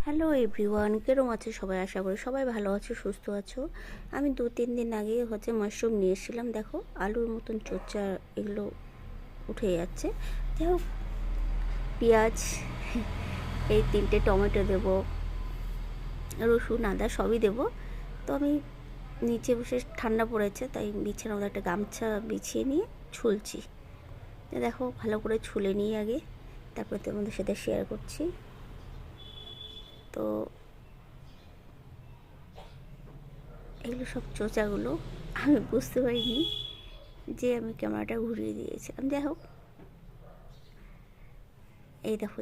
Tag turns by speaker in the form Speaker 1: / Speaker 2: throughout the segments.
Speaker 1: Hello everyone, কেরম আছো সবাই? আশা করি সবাই ভালো আছো, সুস্থ আছো। আমি 2-3 দিন আগে মাশরুম নিয়ে এসেছিলাম। দেখো আলুর মতন চোচা এগুলো উঠে যাচ্ছে। যাই হোক, পেঁয়াজ, এই 3টে টমেটো দেবো, রসুন আদা সবই দেবো। তো আমি নিচে বসে, ঠান্ডা পড়েছে তাই বিছানার মধ্যে একটা গামছা বিছিয়ে নিয়ে ছুলছি। দেখো ভালো করে ছুলে নিয়ে আগে, তারপরে তোমাদের সাথে শেয়ার করছি। তো এগুলো সব চোচাগুলো আমি বুঝতে পারিনি যে আমি ক্যামেরাটা ঘুরিয়ে দিয়েছিলাম। যাই হোক, এই দেখো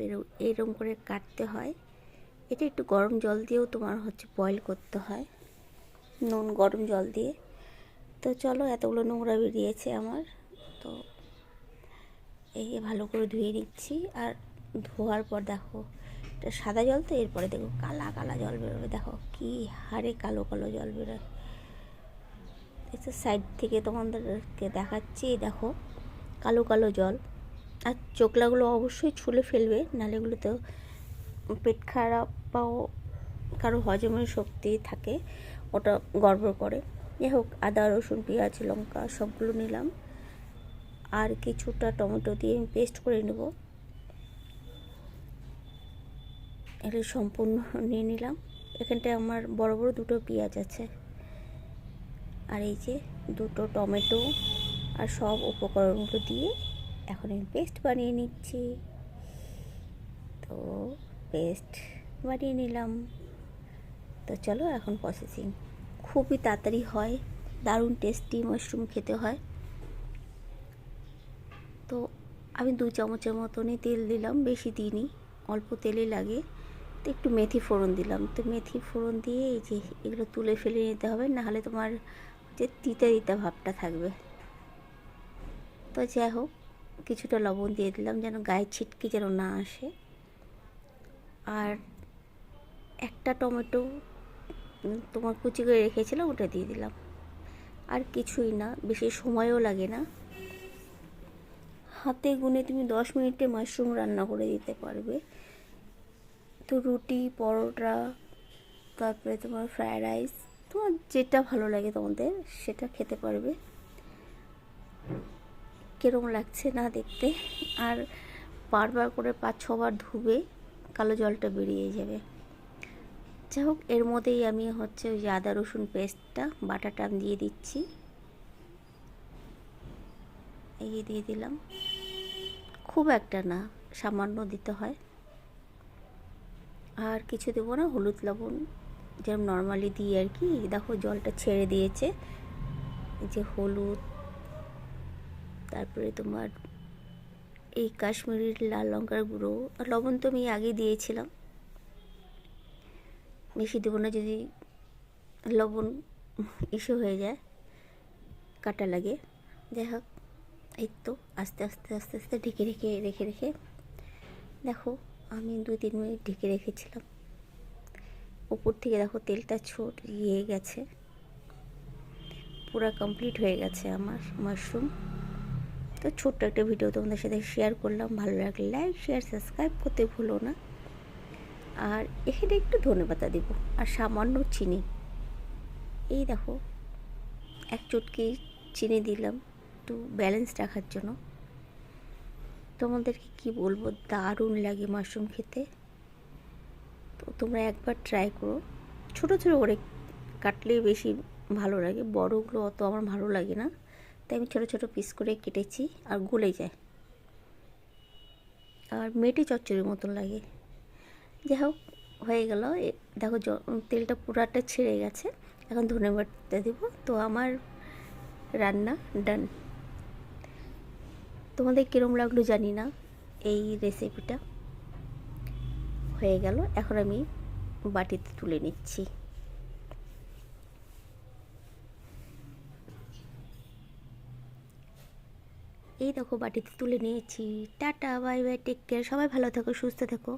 Speaker 1: এরকম করে কাটতে হয়। এটা একটু গরম জল দিয়েও তোমার বয়েল করতে হয়, নুন গরম জল দিয়ে। তো চলো, এতগুলো নোংরা বেরিয়েছে আমার। তো এই ভালো করে ধুয়ে নিচ্ছি। আর ধোয়ার পর দেখো, এটা সাদা জল, তো এরপরে দেখো কালা কালা জল বেরোবে। দেখো কি হারে কালো কালো জল বেরোয়। এটা সাইড থেকে তোমাদেরকে দেখাচ্ছি। দেখো কালো কালো জল। আর চোখলাগুলো অবশ্যই ছুলে ফেলবে, নাহলে এগুলোতেও পেট খারাপ বা কারো হজমের শক্তি থাকে, ওটা গড়বড় করে। যাই হোক, আদা রসুন পেঁয়াজ লঙ্কা সবগুলো নিলাম, আর কিছুটা টমেটো দিয়ে আমি পেস্ট করে নেব। এটা সম্পূর্ণ নিয়ে নিলাম। এখানটায় আমার বড় বড় 2টো পেঁয়াজ আছে, আর এই যে 2টো টমেটো, আর সব উপকরণগুলো দিয়ে এখন আমি পেস্ট বানিয়ে নিচ্ছি। তো পেস্ট বানিয়ে নিলাম। তো চলো এখন প্রসেসিং। খুবই তাড়াতাড়ি হয়, দারুণ টেস্টি মাশরুম খেতে হয়। তো আমি 2 চামচের মতনই তেল দিলাম, বেশি দিইনি, অল্প তেলই লাগে। তো একটু মেথি ফোড়ন দিলাম। তো মেথি ফোড়ন দিয়ে এই যে এগুলো তুলে ফেলে নিতে হবে, নাহলে তোমার যে তিতা তিতা ভাবটা থাকবে। তো যাই হোক, কিছুটা লবণ দিয়ে দিলাম যেন গায়ে ছিটকে যেন না আসে। আর একটা টমেটো তোমার কুচি করে রেখেছিলাম, ওটা দিয়ে দিলাম। আর কিছুই না, বেশি সময়ও লাগে না। হাতে গুনে তুমি 10 মিনিটে মাশরুম রান্না করে দিতে পারবে। তো রুটি, পরোটা, তারপরে তোমার ফ্রায়েড রাইস, তোমার যেটা ভালো লাগে তোমাদের সেটা খেতে পারবে। কীরকম লাগছে না দেখতে? আর বারবার করে 5-6 বার ধুবে, কালো জলটা বেরিয়ে যাবে। যাই হোক, এর মধ্যেই আমি ওই যে আদা রসুন পেস্টটা বাটাটা আমি দিয়ে দিচ্ছি। এই দিয়ে দিলাম, খুব একটা না, সামান্য দিতে হয়। আর কিছু দেবো না, হলুদ লবণ যেরকম নর্মালি দিই আর কি। দেখো জলটা ছেড়ে দিয়েছে। এই যে হলুদ, তারপরে তোমার এই কাশ্মীরি লাল লঙ্কার গুঁড়ো, আর লবণ তো আমি আগে দিয়েছিলাম, বেশি দেবো না, যদি লবণ ইস্যু হয়ে যায়, কাটা লাগে। যাই হোক, এই তো আস্তে আস্তে আস্তে আস্তে ঢেকে রেখে দেখো আমি 2-3 মিনিট ঢেকে রেখেছিলাম। উপর থেকে দেখো তেলটা ছড়িয়ে গেছে, পুরো কমপ্লিট হয়ে গেছে আমার মাশরুম। তো ছোট্ট একটা ভিডিও তোমাদের সাথে শেয়ার করলাম। ভালো লাগলে লাইক শেয়ার সাবস্ক্রাইব করতে ভুলো না। আর এখানে একটু ধনেপাতা দিব, আর সামান্য চিনি। এই দেখো, 1 চুটকি চিনি দিলাম একটু ব্যালেন্স রাখার জন্য। তোমাদেরকে কি বলবো, দারুণ লাগে মাশরুম খেতে। তো তোমরা একবার ট্রাই করো। ছোটো ছোটো করে কাটলেই বেশি ভালো লাগে, বড়গুলো অত আমার ভালো লাগে না, তাই আমি ছোটো ছোটো পিস করে কেটেছি। আর গলে যায়, আর মেটে চচ্চড়ির মতন লাগে। যাই হোক, হয়ে গেল। দেখো তেলটা পুরাটা ছেড়ে গেছে। এখন ধনেপাতা দেব। তো আমার রান্না ডান। তোমাদের কীরকম লাগলো জানি না, এই রেসিপিটা হয়ে গেল। এখন আমি বাটিতে তুলে নিচ্ছি। এই দেখো বাটিতে তুলে নিয়েছি। Tata, bye bye, take care. সবাই ভালো থেকো, সুস্থ থেকো।